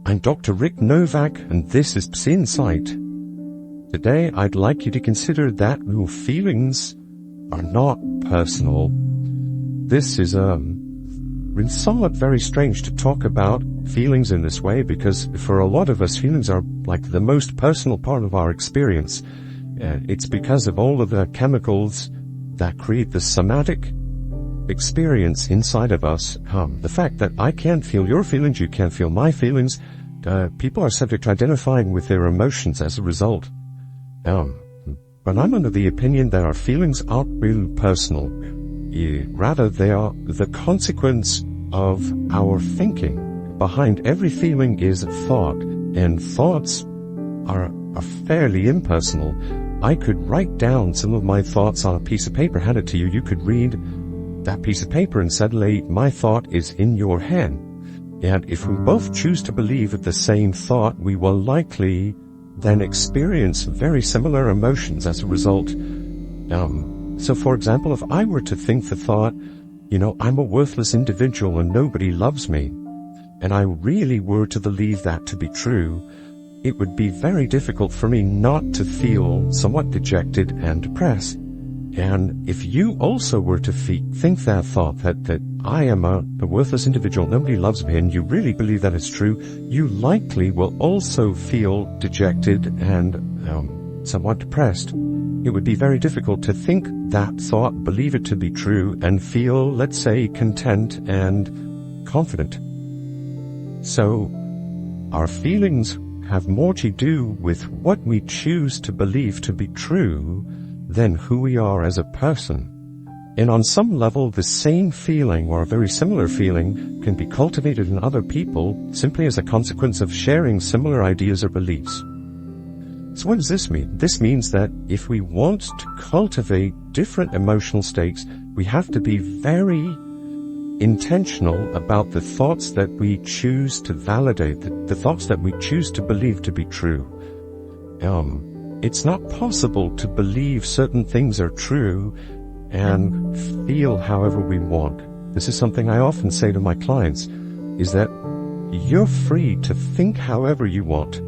I'm Dr. Rick Novak, and this is Insight. Today, I'd like you to consider that your feelings are not personal. This is somewhat very strange to talk about feelings in this way, because for a lot of us, feelings are like the most personal part of our experience. It's because of all of the chemicals that create the somatic experience inside of us. The fact that I can't feel your feelings, you can't feel my feelings, people are subject to identifying with their emotions as a result. But I'm under the opinion that our feelings aren't really personal. Rather, they are the consequence of our thinking. Behind every feeling is a thought, and thoughts are fairly impersonal. I could write down some of my thoughts on a piece of paper, hand it to you. You could read that piece of paper, and suddenly my thought is in your hand. And if we both choose to believe the same thought, we will likely then experience very similar emotions as a result. So for example, if I were to think the thought, I'm a worthless individual and nobody loves me, and I really were to believe that to be true, it would be very difficult for me not to feel somewhat dejected and depressed. And if you also were to think that thought, that I am a worthless individual, nobody loves me, and you really believe that it's true, you likely will also feel dejected and somewhat depressed. It would be very difficult to think that thought, believe it to be true, and feel, let's say, content and confident. So, our feelings have more to do with what we choose to believe to be true than who we are as a person. And on some level, the same feeling or a very similar feeling can be cultivated in other people simply as a consequence of sharing similar ideas or beliefs. So what does this mean? This means that if we want to cultivate different emotional states, we have to be very intentional about the thoughts that we choose to validate, the thoughts that we choose to believe to be true. It's not possible to believe certain things are true and feel however we want. This is something I often say to my clients, is that you're free to think however you want.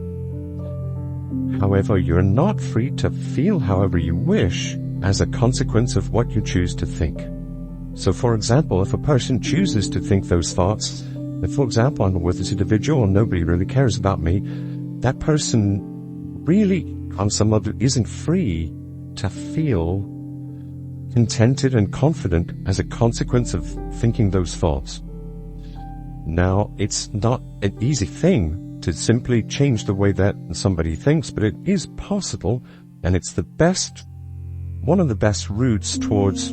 However, you're not free to feel however you wish as a consequence of what you choose to think. So for example, if a person chooses to think those thoughts, that for example, I'm a worthless individual and nobody really cares about me, that person really on some level isn't free to feel contented and confident as a consequence of thinking those thoughts. Now, it's not an easy thing to simply change the way that somebody thinks, but it is possible, and it's one of the best routes towards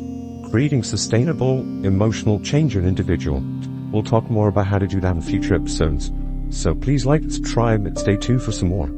creating sustainable emotional change in an individual. We'll talk more about how to do that in future episodes. So please like, subscribe, and stay tuned for some more.